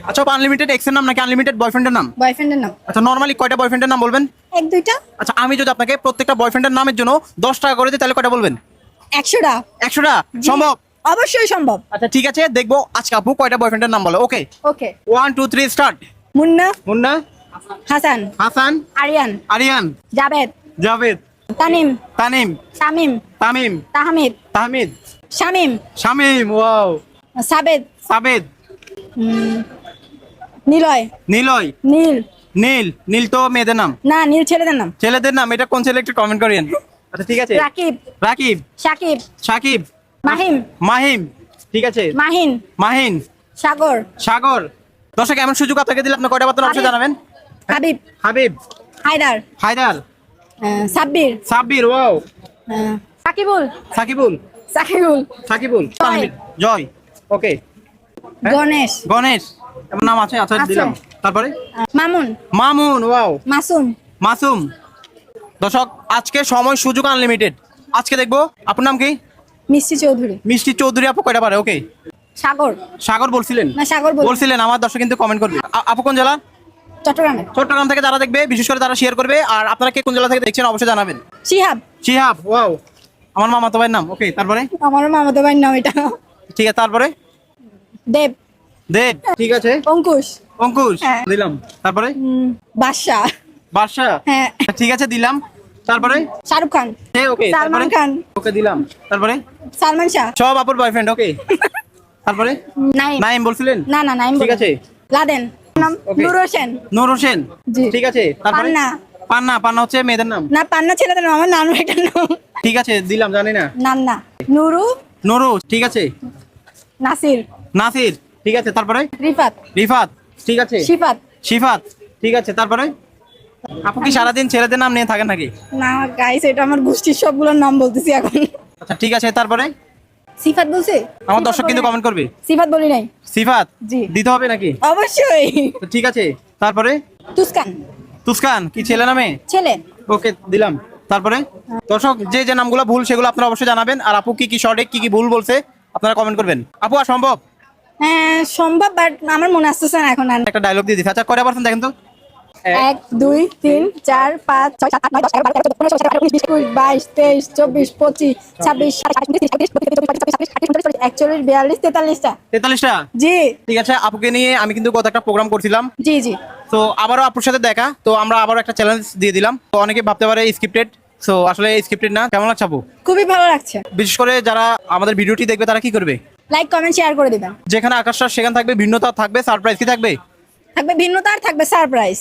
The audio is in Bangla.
আচ্ছা আনলিমিটেড এক্স এর নাম নাকি আনলিমিটেড বয়ফ্রেন্ডের নাম? বয়ফ্রেন্ডের নাম। আচ্ছা নরমালি কয়টা বয়ফ্রেন্ডের নাম বলবেন? এক দুইটা। আচ্ছা আমি যদি আপনাকে প্রত্যেকটা বয়ফ্রেন্ডের নামের জন্য 10 টাকা করে দিই তাহলে কয়টা বলবেন? 100টা। 100টা সম্ভব? অবশ্যই সম্ভব। আচ্ছা ঠিক আছে, দেখবো আজকে আপু কয়টা বয়ফ্রেন্ডের নাম বলে। ওকে ওকে। 1 2 3 স্টার্ট। মুন্না, মুন্না, হাসান, হাসান, আরিয়ান, আরিয়ান, জাবেদ, জাভেদ, তানিম, তানিম, তামিম, তামিম, তাহমিদ, তাহমিদ, শামিম, শামিম, ওয়াও, সাবেদ, সাবেদ, নিলয়, নিলয়, নীল। নীল, নীল তো মেয়েদের নাম। না, নীল ছেলেদের নাম। ছেলেদের নাম এটা কোন ছেলে একটু কমেন্ট করেন। আচ্ছা ঠিক আছে। রাকিব, রাকিব, সাকিব, সাকিব, মাহিম, মাহিম, ঠিক আছে। মাহিন, মাহিন, সাগর, সাগর। দর্শক এমন সুযোগ আপনাকে দিলে আপনি কয়টা বার্তা অবশ্যই হাবিব। জানাবেন। হাবিব, হাবিব, হায়দার, হায়দার, সাব্বির, সাব্বির, ওয়াও, সাকিবুল, সাকিবুল, সাকিবুল, সাকিবুল, জয়। জয়, ওকে। হ্যাঁ? গণেশ, গণেশ, এমন নাম আছে? আচ্ছা আছে। দিলাম। তারপরে মামুন, মামুন, ওয়াও, মাসুম, মাসুম। দর্শক আজকে সময় সুযোগ আনলিমিটেড। আজকে দেখবো আপনার নাম কি? মিষ্টি চৌধুরী, মিষ্টি চৌধুরী আপু কয়টা পারে? ওকে। সাগর, সাগর বলছিলেন? না সাগর বলছিলেন, আমার দর্শক কিন্তু কমেন্ট করবে। আপু কোন জেলা? চট্টগ্রামে। চট্টগ্রাম থেকে যারা দেখবে বিশেষ করে তারা শেয়ার করবে। আর আপনারা কে কোন জেলা থেকে দেখছেন অবশ্যই জানাবেন। শিহাব, শিহাব, ওয়াও, আমার মামাতো ভাইয়ের নাম। ওকে তারপরে? আমার মামাতো ভাইয়ের নাম এটা। ঠিক আছে তারপরে? দেব, দেব, ঠিক আছে। অঙ্কুশ, অঙ্কুশ, হ্যাঁ। দিলাম। তারপরে? বাদশা, বাদশা, হ্যাঁ। ঠিক আছে দিলাম। তারপরে? শাহরুখ খান, ওকে সালমান খান, ওকে দিলাম। তারপরে? সালমান শাহ, সব আপুর বয়ফ্রেন্ড। ওকে তারপরে? নাইম, নাইম বলছিলেন? না না নাইম ঠিক বলেন। আছে। লাদেন, নাম Okay. নূর হোসেন, নূর হোসেন, জি। ঠিক আছে। তারপরে? পান্না, পান্না, পান্না হচ্ছে মেয়েদের নাম। না পান্না ছেলেদের নাম, আমার নাম এটার নাম। ঠিক আছে দিলাম, জানি না। নান্না, নুরু, নুরু, ঠিক আছে। নাসির, নাসির, ঠিক আছে। তারপরে? রিফাত, রিফাত, ঠিক আছে। শিফাত। শিফাত, ঠিক আছে। তারপরে? আপু কি সারাদিন ছেলেদের নাম নিয়ে থাকেন নাকি? না গাইস, এটা আমার গোষ্ঠীর সবগুলোর নাম বলতেছি এখন। আচ্ছা ঠিক আছে। তারপরে? সিফাত বলছে? আমার দর্শক কিন্তু কমেন্ট করবে। সিফাত বলি নাই। সিফাত, জি। দিতে হবে নাকি? অবশ্যই। তো ঠিক আছে। তারপরে? তুস্কান, তুসকান, কি ছেলে নামে? ছেলে। ওকে দিলাম। তারপরে? দর্শক যে যে নামগুলো ভুল সেগুলো আপনারা অবশ্যই জানাবেন। আর আপু কি কি সঠিক কি কি ভুল বলছে আপনারা কমেন্ট করবেন। আপু আর সম্ভব? হ্যাঁ সম্ভব, বাট আমার মনে আসতেছে না এখন আর। একটা ডায়লগ দিয়ে দিচ্ছি। আচ্ছা কয়টা পারছেন দেখেন তো? 1 2 3 4 5 6 7 8 9 10 11 12 13 14 15 16 17 18 19 20 21 22 23 24 25 26 27 28 29 30 31 32 33 44 43টা, জি ঠিক আছে। আপুকে নিয়ে আমি কিন্তু গত একটা প্রোগ্রাম করছিলাম। জি জি। তো আবারও আপুর সাথে দেখা, তো আমরা আবারও একটা চ্যালেঞ্জ দিয়ে দিলাম। তো অনেকে ভাবতে পারে স্ক্রিপ্টেড, সো আসলে স্ক্রিপ্টেড না। কেমন লাগছে আপু? খুবই ভালো লাগছে। বিশেষ করে যারা আমাদের ভিডিওটি দেখবে তারা কি করবে? লাইক কমেন্ট শেয়ার করে দিবেন। যেখানে আকাশটা সেখানে থাকবে ভিন্নতা থাকবে, সারপ্রাইজ কি থাকবে? থাকবে ভিন্নতা আর থাকবে সারপ্রাইজ।